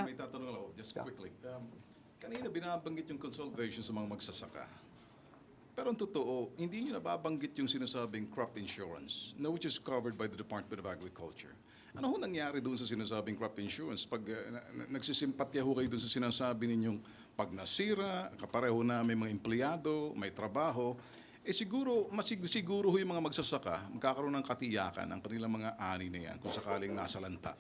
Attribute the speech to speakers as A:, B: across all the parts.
A: may tatanong ako, just quickly. Kanina binabanggit yung consolidation sa mga magsasaka. Pero ang totoo, hindi nyo nababanggit yung sinasabing crop insurance, na which is covered by the Department of Agriculture. Ano ho nangyari doon sa sinasabing crop insurance? Pag nagsisimpatya ho kayo doon sa sinasabi ninyong pag nasira, kapareho na may mga empleyado, may trabaho, siguro, siguro ho yung mga magsasaka, magkakaroon ng katiyakan ang kanilang mga ani na yan kung sakaling nasa lanta.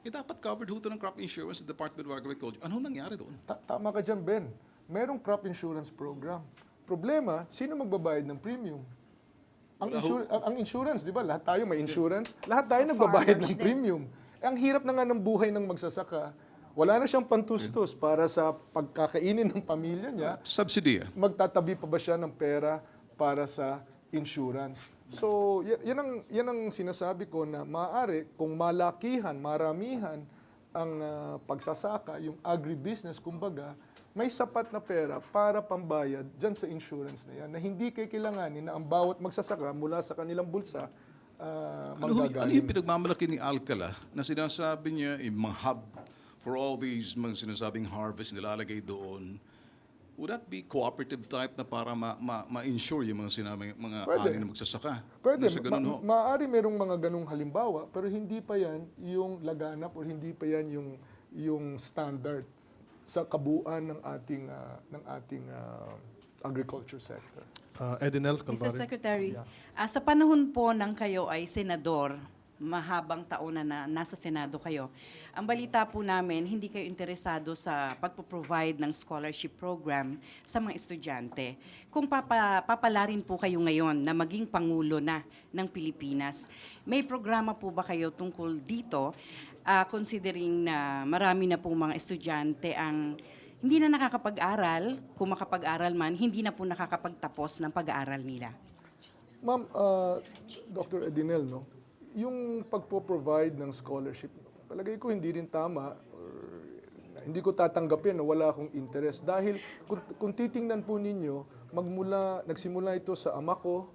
A: Dapat covered ho ito ng crop insurance sa Department of Agriculture. Ano nangyari doon?
B: Tama ka dyan, Ben. Merong crop insurance program. Problema, sino magbabayad ng premium? Ang insurance, di ba? Lahat tayo may insurance. Lahat tayo nagbabayad ng premium. Ang hirap na nga ng buhay ng magsasaka. Wala na siyang pantustos para sa pagkakainin ng pamilya niya.
A: Subsidy.
B: Magtatabi pa ba siya ng pera para sa insurance? So, yan ang sinasabi ko na maaari kung malakihan, maramihan ang pagsasaka, yung agribusiness, kumbaga, may sapat na pera para pambayad dyan sa insurance na yan, na hindi kailanganin na ang bawat magsasaka mula sa kanilang bulsa
A: Ano yung pinagmamalaki ni Alcala na sinasabi niya yung mga hub for all these mga sinasabing harvest nilalagay doon? Would that be cooperative type na para ma-insure yung mga sinabing mga ani na magsasaka?
B: Pwede. Maaari merong mga ganung halimbawa, pero hindi pa yan yung laganap o hindi pa yan yung standard sa kabuuan ng ating agriculture sector.
C: Edinel
D: Mr.
C: Calvari.
D: Secretary, sa panahon po ng kayo ay senador, mahabang taon na nasa Senado kayo, ang balita po namin, hindi kayo interesado sa pagpo-provide ng scholarship program sa mga estudyante. Kung papalarin po kayo ngayon na maging Pangulo na ng Pilipinas, may programa po ba kayo tungkol dito, considering na marami na pong mga estudyante ang hindi na nakakapag-aral, kung makapag-aral man, hindi na po nakakapagtapos ng pag-aaral nila?
B: Ma'am, Dr. Edinel, no? Yung pagpo-provide ng scholarship, palagay ko hindi rin tama, or hindi ko tatanggapin na wala akong interest. Dahil kung titingnan po ninyo, nagsimula ito sa ama ko,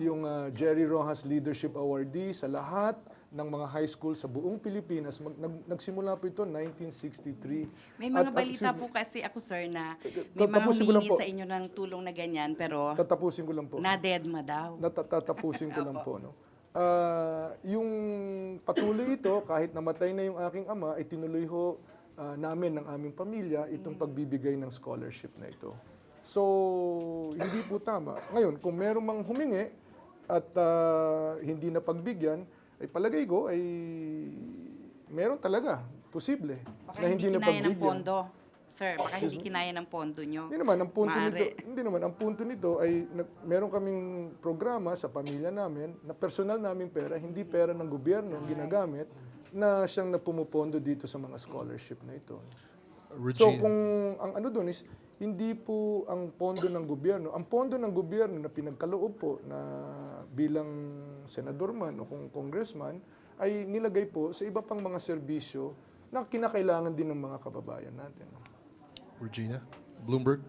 B: yung Jerry Roxas Leadership Awardee sa lahat ng mga high school sa buong Pilipinas. Nagsimula po ito 1963.
D: May mga balita po kasi ako, sir, na may mga humingi sa inyo ng tulong na ganyan, pero
B: tatapusin ko lang po.
D: na-deadma daw.
B: Tatapusin ko lang po. No? Yung patuloy ito, kahit namatay na yung aking ama, itinuloy ho namin ng aming pamilya itong pagbibigay ng scholarship na ito. So, hindi po tama. Ngayon, kung meron mang humingi at hindi na pagbigyan, ay palagay ko ay meron talaga, posible,
D: Baka
B: na
D: hindi
B: hindi na
D: kinaya ng
B: pagbigyan.
D: pondo. Sir, baka hindi kinaya ng pondo nyo.
B: Hindi naman, ang punto
D: Maaari.
B: nito ay meron kaming programa sa pamilya namin na personal naming pera, hindi pera ng gobyerno ang ginagamit na siyang napumupondo dito sa mga scholarship na ito. So kung ang ano doon is hindi po ang pondo ng gobyerno. Ang pondo ng gobyerno na pinagkaloob po na bilang senador man o kung congressman ay nilagay po sa iba pang mga serbisyo na kinakailangan din ng mga kababayan natin.
C: Regina, Bloomberg.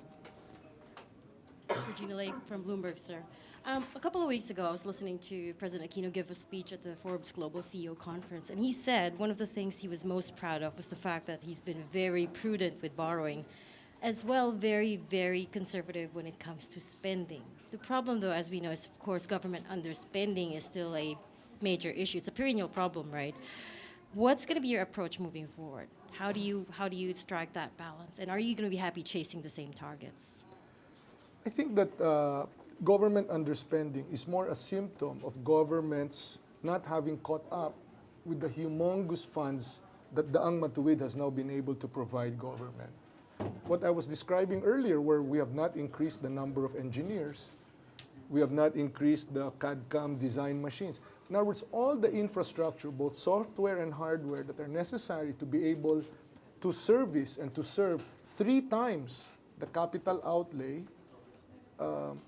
E: Regina Lake from Bloomberg, sir. A couple of weeks ago, I was listening to President Aquino give a speech at the Forbes Global CEO Conference, and he said one of the things he was most proud of was the fact that he's been very prudent with borrowing, as well very, very conservative when it comes to spending. The problem, though, as we know, is, of course, government underspending is still a major issue. It's a perennial problem, right? What's going to be your approach moving forward? How do you strike that balance? And are you going to be happy chasing the same targets?
B: I think that government underspending is more a symptom of governments not having caught up with the humongous funds that Daang Matuwid has now been able to provide government. What I was describing earlier, where we have not increased the number of engineers, we have not increased the CAD/CAM design machines. In other words, all the infrastructure, both software and hardware, that are necessary to be able to service and to serve 3 times the capital outlay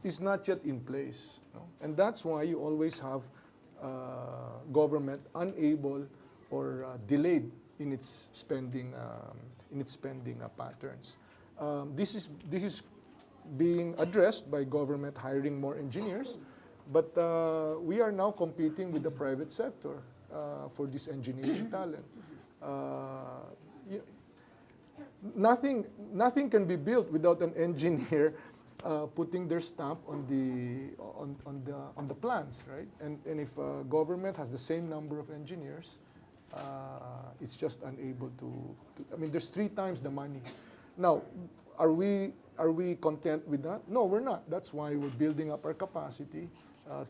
B: is not yet in place. No? And that's why you always have government unable or delayed in its spending patterns. This is being addressed by government hiring more engineers, but we are now competing with the private sector for this engineering talent. nothing can be built without an engineer putting their stamp on the plans, right? And if government has the same number of engineers, it's just unable to. I mean, there's 3 times the money. Now, are we content with that? No, we're not. That's why we're building up our capacity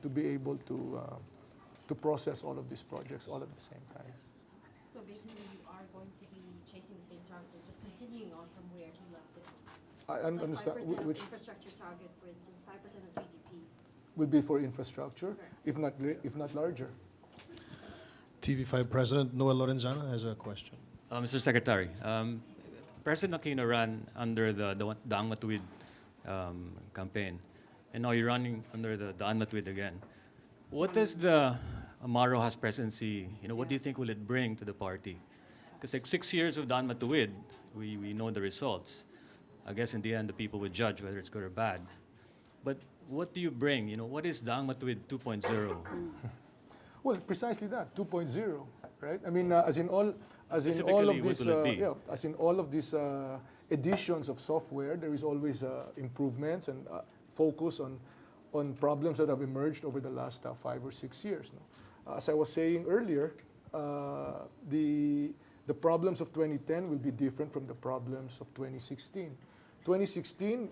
B: to be able to process all of these projects all at the same time.
E: So basically, you are going to be chasing the same targets and just continuing on from where he left it.
B: I
E: Like
B: understand
E: 5% of
B: which
E: infrastructure target, for instance, 5% of GDP.
B: would be for infrastructure, if not larger.
C: TV5 President Noel Lorenzana has a question.
F: Mr. Secretary, President Aquino ran under the Daang Matuwid campaign, and now you're running under the Daan Matuwid again. What does the Amaro House presidency, what do you think will it bring to the party? Because like 6 years of Daan Matuwid, we know the results. I guess in the end, the people would judge whether it's good or bad. But what do you bring? What is Daang Matuwid 2.0?
B: Well, precisely that, 2.0, right? I mean, as in all of
F: Specifically,
B: these,
F: what will it be?
B: as in all of these editions of software, there is always improvements and focus on problems that have emerged over the last 5 or 6 years. No? As I was saying earlier, the problems of 2010 will be different from the problems of 2016. 2016,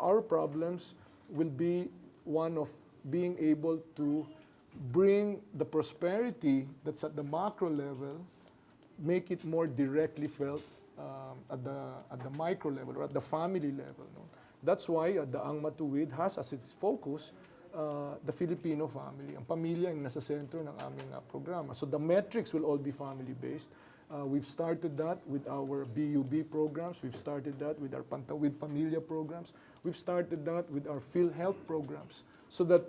B: our problems will be one of being able to bring the prosperity that's at the macro level, make it more directly felt at the micro level or at the family level. No? That's why the Ang Matuwid has as its focus the Filipino family. Ang pamilya ang nasa sentro ng aming programa. So the metrics will all be family-based. We've started that with our BUB programs. We've started that with our Pantawid Pamilya programs. We've started that with our PhilHealth programs. So that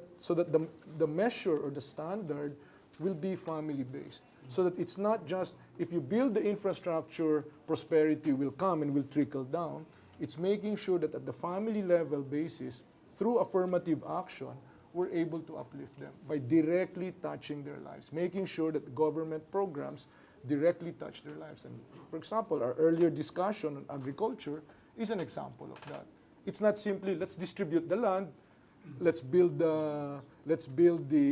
B: the measure or the standard will be family-based. So that it's not just, if you build the infrastructure, prosperity will come and will trickle down. It's making sure that at the family level basis, through affirmative action, we're able to uplift them by directly touching their lives, making sure that government programs directly touch their lives. And for example, our earlier discussion on agriculture is an example of that. It's not simply, let's distribute the land, let's build the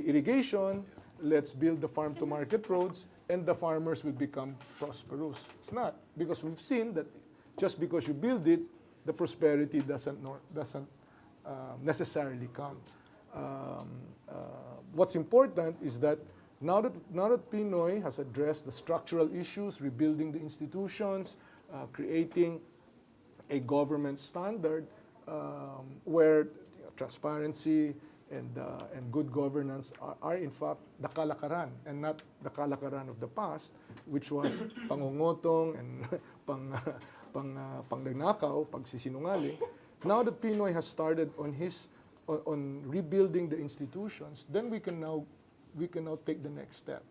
B: irrigation, let's build the farm-to-market roads, and the farmers will become prosperous. It's not, because we've seen that just because you build it, the prosperity doesn't necessarily come. What's important is that now that Pinoy has addressed the structural issues, rebuilding the institutions, creating a government standard where transparency and good governance are in fact the kalakaran and not the kalakaran of the past, which was pangungutong and pangnanakaw, pagsisinungaling. Now that Pinoy has started on rebuilding the institutions, then we can now take the next step.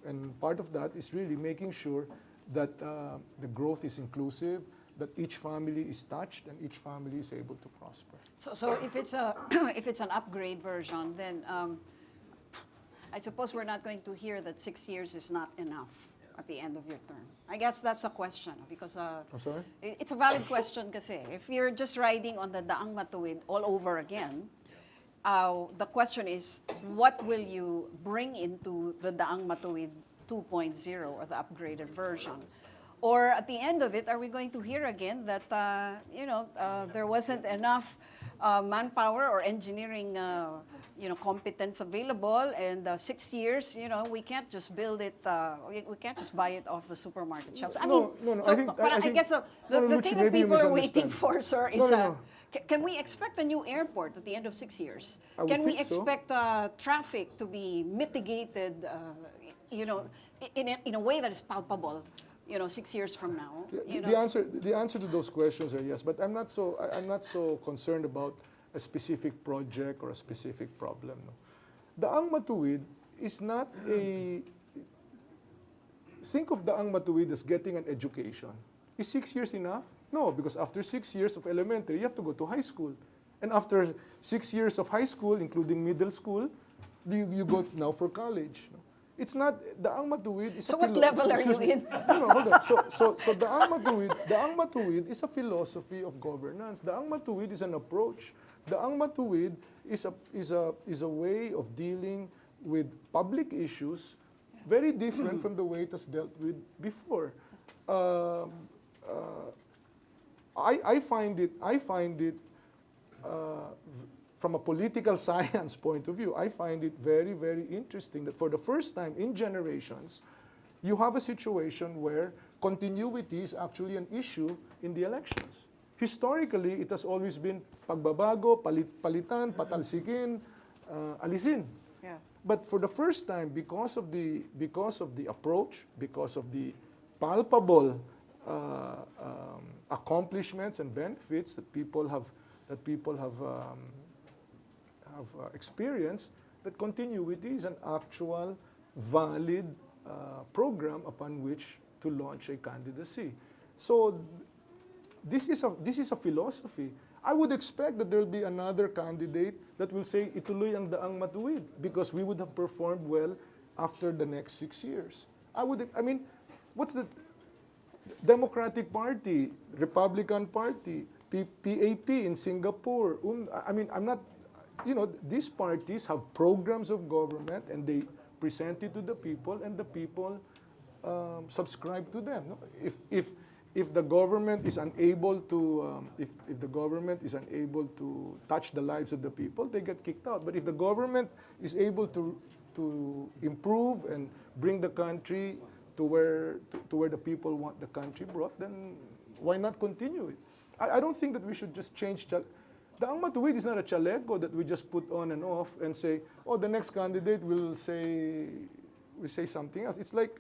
B: And part of that is really making sure that the growth is inclusive, that each family is touched and each family is able to prosper.
G: So if it's if it's an upgrade version, then I suppose we're not going to hear that 6 years is not enough at the end of your term. I guess that's a question because
B: I'm sorry?
G: it's a valid question kasi if you're just riding on the Daang Matuwid all over again, the question is, what will you bring into the Daang Matuwid 2.0 or the upgraded version? Or at the end of it, are we going to hear again that there wasn't enough manpower or engineering competence available, and 6 years, we can't just build it, we can't just buy it off the supermarket shelves. I mean,
B: No.
G: so,
B: I think,
G: but I
B: think-
G: guess the
B: Luchi,
G: thing that
B: maybe you
G: people are waiting
B: misunderstand.
G: for, sir, is
B: No.
G: can we expect a new airport at the end of 6 years?
B: I would
G: Can we
B: think so.
G: expect traffic to be mitigated, in a way that is palpable? 6 years from now.
B: The answer to those questions are yes, but I'm not so concerned about a specific project or a specific problem. No. The Ang Matuwid is not a. Think of the Ang Matuwid as getting an education. Is 6 years enough? No, because after 6 years of elementary, you have to go to high school, and after 6 years of high school, including middle school, you go now for college. No? it's not, Daang Matuwid is
G: So
B: a
G: what level are you
B: excuse me.
G: in?
B: No, hold on. So Daang Matuwid is a philosophy of governance. Daang Matuwid is an approach. Daang Matuwid is a way of dealing with public issues very different from the way it was dealt with before. I find it from a political science point of view, I find it very, very interesting that for the first time in generations, you have a situation where continuity is actually an issue in the elections. Historically, it has always been pagbabago, palitan, patalsikin, alisin.
G: Yeah.
B: But for the first time, because of the approach, because of the palpable accomplishments and benefits that people have experienced, that continuity is an actual valid program upon which to launch a candidacy. So this is a philosophy. I would expect that there will be another candidate that will say, ituloy ang Daang Matuwid, because we would have performed well after the next 6 years. What's the Democratic Party, Republican Party, PAP in Singapore? I'm not, these parties have programs of government and they present it to the people and the people subscribe to them. No? If the government is unable to if the government is unable to touch the lives of the people, they get kicked out. But if the government is able to improve and bring the country to where the people want the country brought, then why not continue it? I don't think that we should just change. Daang Matuwid is not a chaleco that we just put on and off and say, oh, the next candidate will say something else. It's like,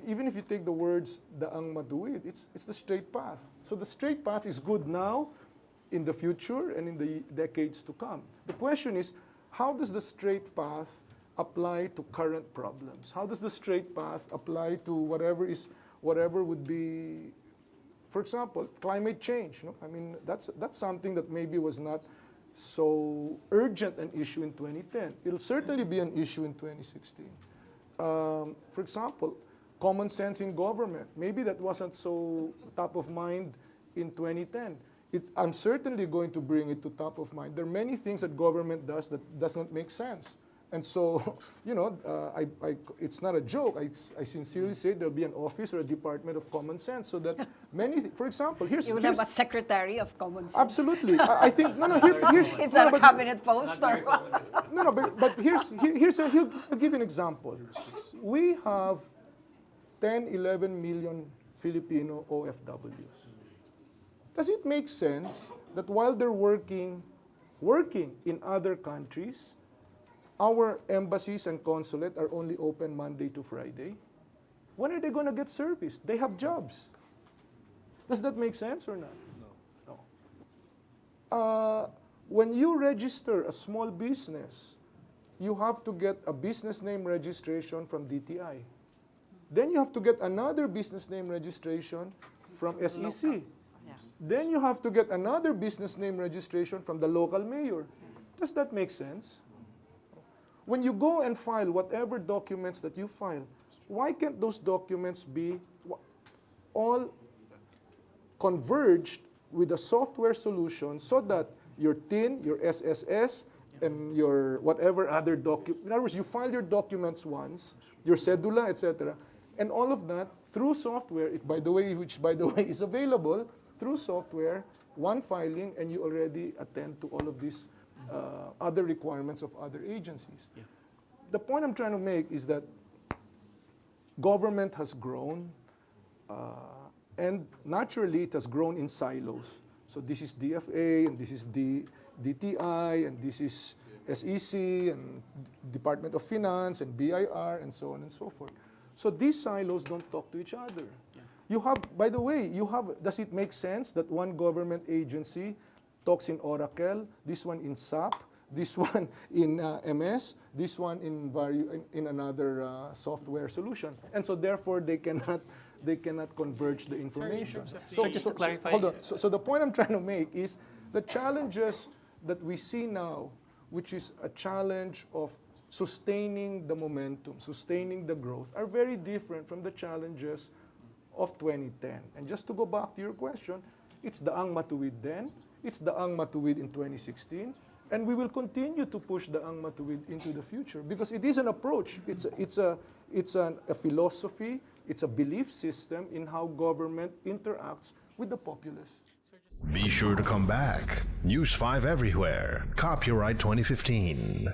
B: even if you take the words Daang Matuwid, it's the straight path. So the straight path is good now, in the future, and in the decades to come. The question is, how does the straight path apply to current problems? How does the straight path apply to whatever would be, for example, climate change? No? That's something that maybe was not so urgent an issue in 2010. It'll certainly be an issue in 2016. For example, common sense in government. Maybe that wasn't so top of mind in 2010. I'm certainly going to bring it to top of mind. There are many things that government does that doesn't make sense. And so, it's not a joke. I sincerely say there'll be an office or a department of common sense so that for example,
G: You will have a secretary of common sense.
B: Absolutely. I think, here's...
G: Is that a cabinet post or what?
B: No, but I'll give you an example. We have 10, 11 million Filipino OFWs. Does it make sense that while they're working in other countries, our embassies and consulate are only open Monday to Friday? When are they going to get service? They have jobs. Does that make sense or not? No. When you register a small business, you have to get a business name registration from DTI. Then you have to get another business name registration from SEC.
D: Yeah.
B: Then you have to get another business name registration from the local mayor. Does that make sense? When you go and file whatever documents that you file, why can't those documents be all converged with a software solution so that your TIN, your SSS, and your whatever other document, in other words, you file your documents once, your cedula, etc., and all of that through software, which by the way is available through software, one filing, and you already attend to all of these other requirements of other agencies. Yeah. The point I'm trying to make is that government has grown, and naturally it has grown in silos. So this is DFA, and this is DTI, and this is SEC, and Department of Finance, and BIR, and so on and so forth. So these silos don't talk to each other. Yeah. You have, by the way, does it make sense that one government agency talks in Oracle, this one in SAP, this one in MS, this one in another software solution, and so therefore they cannot converge the information.
F: So just to clarify,
B: hold on. So the point I'm trying to make is the challenges that we see now, which is a challenge of sustaining the momentum, sustaining the growth, are very different from the challenges of 2010. And just to go back to your question, it's Daang Matuwid then, it's Daang Matuwid in 2016, and we will continue to push Daang Matuwid into the future because it is an approach. It's a philosophy, it's a belief system in how government interacts with the populace.
H: Be sure to come back. News 5 everywhere. Copyright 2015.